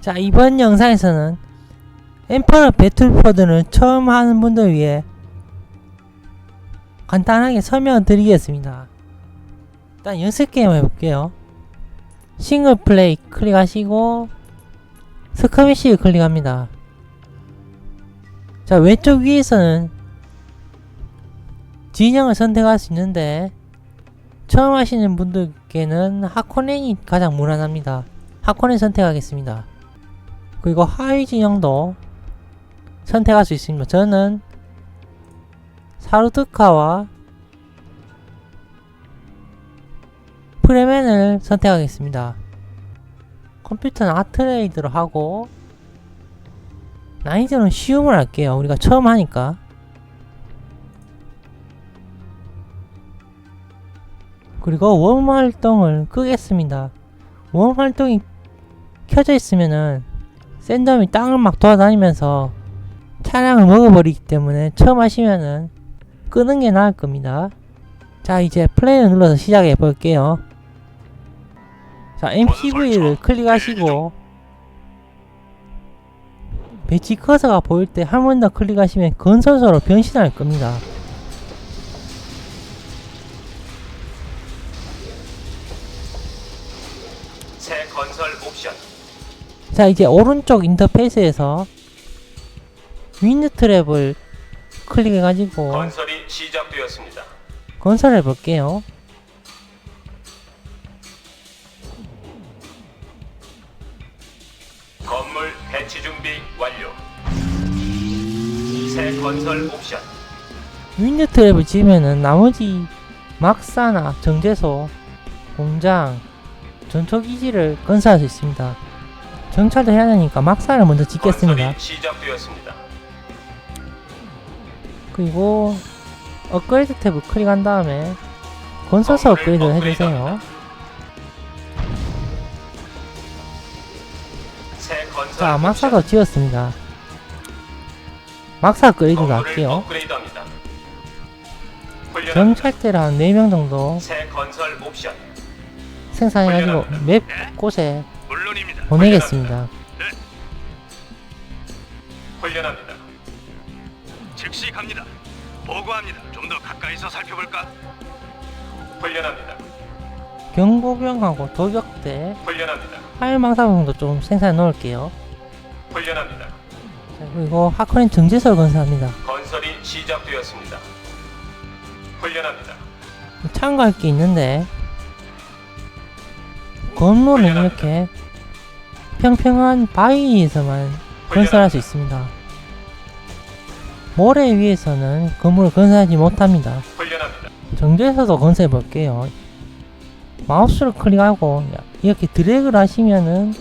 자, 이번 영상에서는 엠퍼러 배틀포드를 처음 하는 분들 위해 간단하게 설명을 드리겠습니다. 일단 연습 게임 해볼게요. 싱글 플레이 클릭하시고 스커미시 클릭합니다. 자, 왼쪽 위에서는 진영을 선택할 수 있는데 처음 하시는 분들께는 하코넨이 가장 무난합니다. 하코넨 선택하겠습니다. 그리고 하위 진영도 선택할 수 있습니다. 저는 사르드카와 프레멘을 선택하겠습니다. 컴퓨터는 아트레이드로 하고 난이도는 쉬움을 할게요. 우리가 처음 하니까. 그리고 웜 활동을 끄겠습니다. 웜 활동이 켜져 있으면은 샌덤이 땅을 막 돌아다니면서 차량을 먹어버리기 때문에 처음 하시면은 끄는 게 나을 겁니다. 자, 이제 플레이를 눌러서 시작해 볼게요. 자, MPV를 클릭하시고 배치 커서가 보일 때 한 번 더 클릭하시면 건설소로 변신할 겁니다. 새 건설 옵션. 자, 이제 오른쪽 인터페이스에서 윈드 트랩을 클릭해가지고 건설이 시작되었습니다. 건설해 볼게요. 건물 배치 준비 완료. 새 건설 옵션. 윈드 트랩을 지으면은 나머지 막사나 정제소, 공장, 전초기지를 건설할 수 있습니다. 정찰도 해야 되니까 막사를 먼저 짓겠습니다. 건설이 시작되었습니다. 그리고 업그레이드 탭을 클릭한 다음에 건설소 업그레이드를 해주세요. 새 건설 자, 막사도 지었습니다. 막사 업그레이드도 할게요. 업그레이드합니다. 경찰대를 한 4명 정도 새 건설 옵션. 생산해가지고 맵 곳에 물론입니다. 보내겠습니다. 훈련합니다. 즉시 갑니다. 보고합니다. 좀 더 가까이서 살펴볼까? 훈련합니다. 경보병하고 도격대, 훈련합니다. 화염방사봉도 좀 생산해 놓을게요. 훈련합니다. 자, 그리고 하코넨 정제소를 건설합니다. 건설이 시작되었습니다. 훈련합니다. 참고할 게 있는데 건물은 이렇게 평평한 바위에서만 건설할 수 있습니다. 모래 위에서는 건물을 건설하지 못합니다. 훈련합니다. 정제소도 건설해 볼게요. 마우스를 클릭하고 이렇게 드래그를 하시면은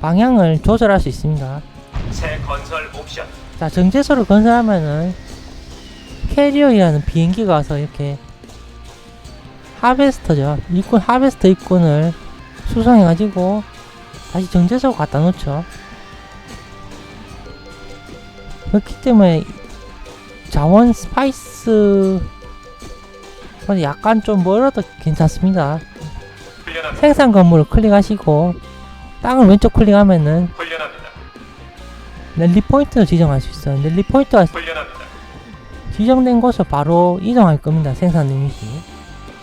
방향을 조절할 수 있습니다. 새 건설 옵션. 자, 정제소를 건설하면은 캐리어이라는 비행기가 와서 이렇게 하베스터죠. 일꾼 하베스터 일꾼을 수송해가지고 다시 정제소로 갖다 놓죠. 그렇기 때문에 자원 스파이스 약간 좀 멀어도 괜찮습니다. 훈련합니다. 생산 건물을 클릭하시고 땅을 왼쪽 클릭하면은 훈련합니다. 랠리 포인트를 지정할 수 있어요. 랠리 포인트가 훈련합니다. 지정된 곳을 바로 이동할 겁니다. 생산 유닛이.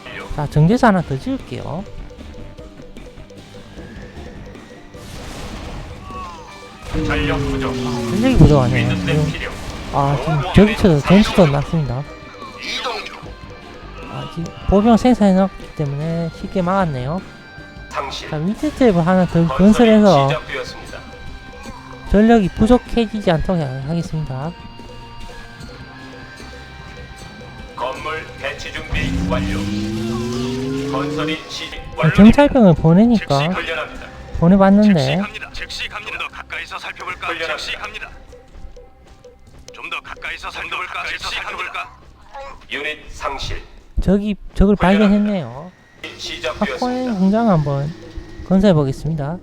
완료. 자, 정제소 하나 더 지을게요. 전력 부족. 전력이 부족하네요. 윈드스텝 필요. 지금 저기쳐도 전투도 났습니다. 이동 중. 지금 보병 생산해 놨기 때문에 쉽게 막았네요. 상실. 자, 윈드트랩을 하나 더 건설이 건설해서 시작되었습니다. 전력이 부족해지지 않도록 하겠습니다. 건물 배치 준비 완료. 건설이 경찰병을 즉시 보내니까 훈련합니다. 즉시 보내봤는데 갑니다. 즉시 갑니다. 좀 더 가까이서 살펴볼까? 훈련합니다. 즉시 갑니다. 좀 더 가까이서 살펴볼까? 즉시 살펴볼까? 유닛 상실. 적을 발견했네요. 하코넨 시작되었습니다. 공장 한번 건설해 보겠습니다.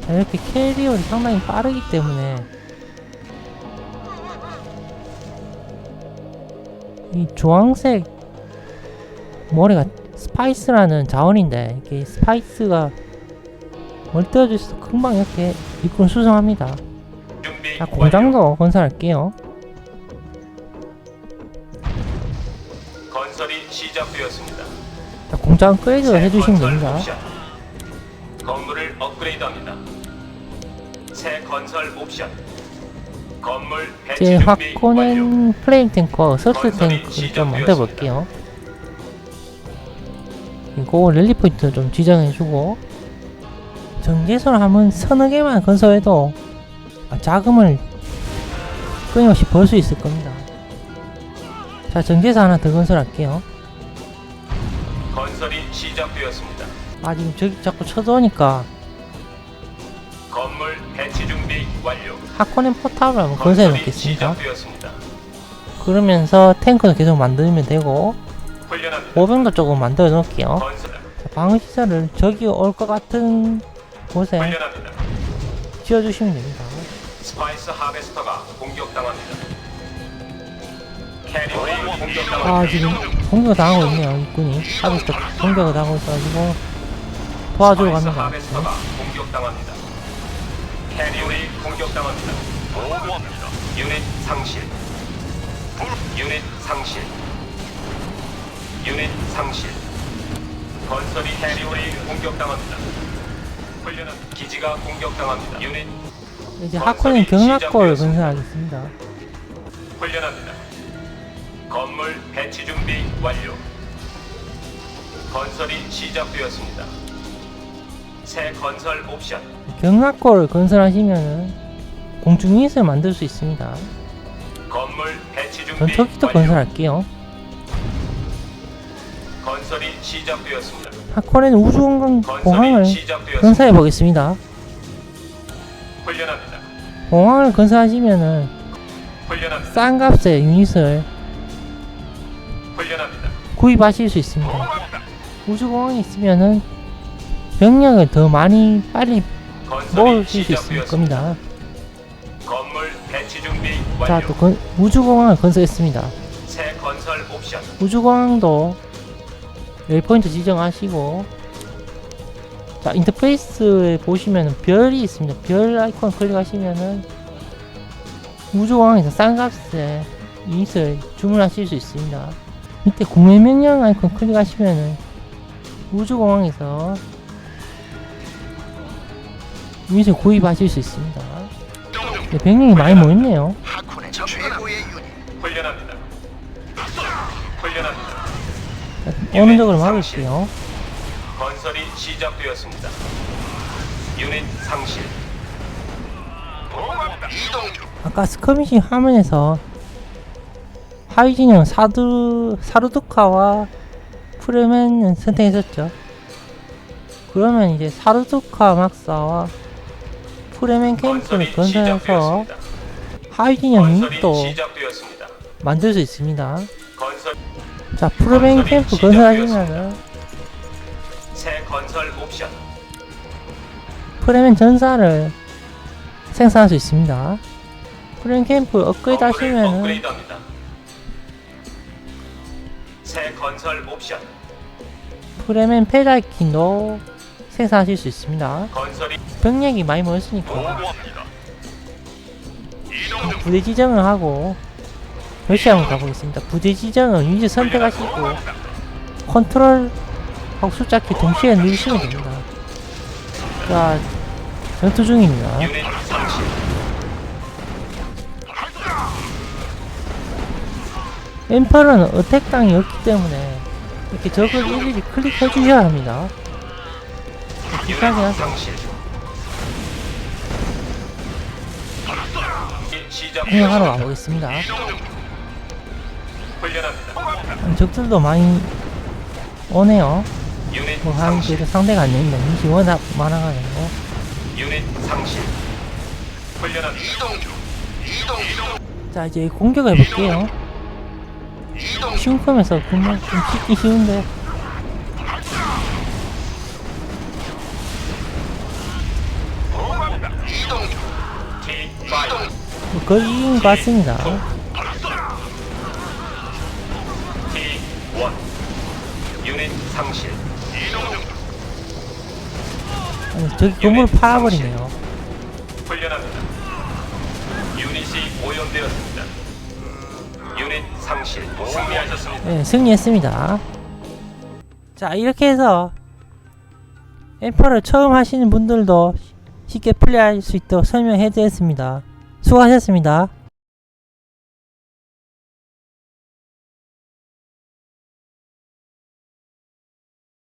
자, 이렇게 캐리어이 상당히 빠르기 때문에 이 주황색 모래가 스파이스라는 자원인데 이게 스파이스가 멀떨어져 있어서 금방 이렇게 일꾼 수송합니다. 준비 자, 공장도 건설할게요. 건설이 시작되었습니다. 자, 공장 업그레이드 해주시면 됩니다. 건물을 업그레이드합니다. 새 건설 옵션. 건물 배치 이제 준비 완료. 화코넨 플레임 탱커, 서스 건설이 탱크를 좀 시작되었습니다. 만들어 볼게요. 그리고 랠리 포인트 좀 지정해주고, 정제소를 한번 서너 개만 건설해도 자금을 끊임없이 벌 수 있을 겁니다. 자, 정제소 하나 더 건설할게요. 건설이 시작되었습니다. 지금 저기 자꾸 쳐들어오니까 건물 배치 준비 완료. 하코넨 포탑을 한번 건설해 건설이 놓겠습니다. 시작되었습니다. 그러면서 탱크도 계속 만들면 되고, 훈련합니다. 보병도 조금 만들어 놓을게요. 건설. 자, 방어시설을 저기 올 것 같은 곳에 훈련합니다. 지어주시면 됩니다. 스파이스 하베스터가 공격당합니다. 캐리어이 공격당합니다. 지금 공격을 당하고 있네요. 일꾼이 하비스터 공격을 당하고 있어가지고 도와주러 스파이스 갑니다. 하베스터가 공격당합니다. 캐리어이 공격당합니다. 보고합니다. 유닛 상실. 유닛 상실. 유닛 상실. 건설이 캐리어이 공격당합니다. 훈련은 기지가 공격당합니다. 유닛 이제 하코넨 경락골 건설하겠습니다. 훈련합니다. 건물 배치 준비 완료. 건설이 시작되었습니다. 새 건설 옵션. 경락골 건설하시면은 공중 유닛을 만들 수 있습니다. 건물 배치 준비 전투기도 완료. 건설할게요. 건설이 시작되었습니다. 하코넨 우주공항을 건설이 시작되었습니다. 건설해 보겠습니다. 훈련합니다. 공항을 건설하시면은 훈련합니다. 싼 값에 유닛을 훈련합니다. 구입하실 수 있습니다. 우주공항이 있으면은 병력을 더 많이 빨리 건설이 모을 수 있을 시작되었습니다. 겁니다. 건물 배치 준비 자, 완료. 또 우주공항을 건설했습니다. 새 건설 옵션. 우주공항도 웰포인트 지정하시고, 자, 인터페이스에 보시면은 별이 있습니다. 별 아이콘 클릭하시면은 우주공항에서 싼 값에 유닛을 주문하실 수 있습니다. 밑에 구매 명령 아이콘 클릭하시면은 우주공항에서 유닛을 구입하실 수 있습니다. 네, 병력이 많이 모였네요. 하코넨 최고의 유닛. 훈련합니다. 훈련합니다. 자, 오른쪽으로 막을게요. 건설이 시작되었습니다. 유닛 상실. 보고합니다. 이동 중. 아까 스커미시 화면에서 하위 진영 사루두카와 프레맨을 선택했었죠. 그러면 이제 사루두카 막사와 프레맨 캠프를 건설이 건설해서 시작되었습니다. 하위 진영 건설이 유닛도 시작되었습니다. 만들 수 있습니다. 건설 자, 프레맨 건설이 캠프 시작되었습니다. 건설하시면은 새 건설 옵션. 프레맨 전사를 생산할 수 있습니다. 프레맨 캠프 업그레이드 건물을 하시면은 업그레이드합니다. 새 건설 옵션. 프레맨 페달킨도 생산하실 수 있습니다. 건설이 병력이 많이 모였으니까 보고합니다. 이동 중. 부대 지정을 하고 열시 한번 가보겠습니다. 부대 지정은 유닛 선택하시고 컨트롤하고 숫자키 동시에 누르시면 됩니다. 자, 전투 중입니다. 유닛 상실. 엠퍼러는 어택당이 없기 때문에 이렇게 적을 일일이 클릭해 주셔야 합니다. 비싸게 유닛 하세요. 상실. 운영하러 시작되었습니다. 가보겠습니다. 훈련합니다. 적들도 많이 오네요. 유닛 뭐 한 상실. 그래도 상대가 안 됩니다. 유닛이 워낙 많아가지고. 유닛 상실. 훈련합니다. 이동 중. 이동 중. 자, 이제 공격을 해볼게요. 이동 중. 쉬운 컴에서 그냥 좀 쉽기 쉬운데 보고합니다. 이동 중. T5. 뭐 거의 이긴 것 같습니다. T1. 유닛 상실. 아니, 저기 건물 팔아버리네요. 훈련합니다. 유닛이 오염되었습니다. 유닛 상실. 승리하셨습니다. 네, 승리했습니다. 자, 이렇게 해서 엠퍼를 처음 하시는 분들도 쉽게 플레이할 수 있도록 설명해 드렸습니다. 수고하셨습니다.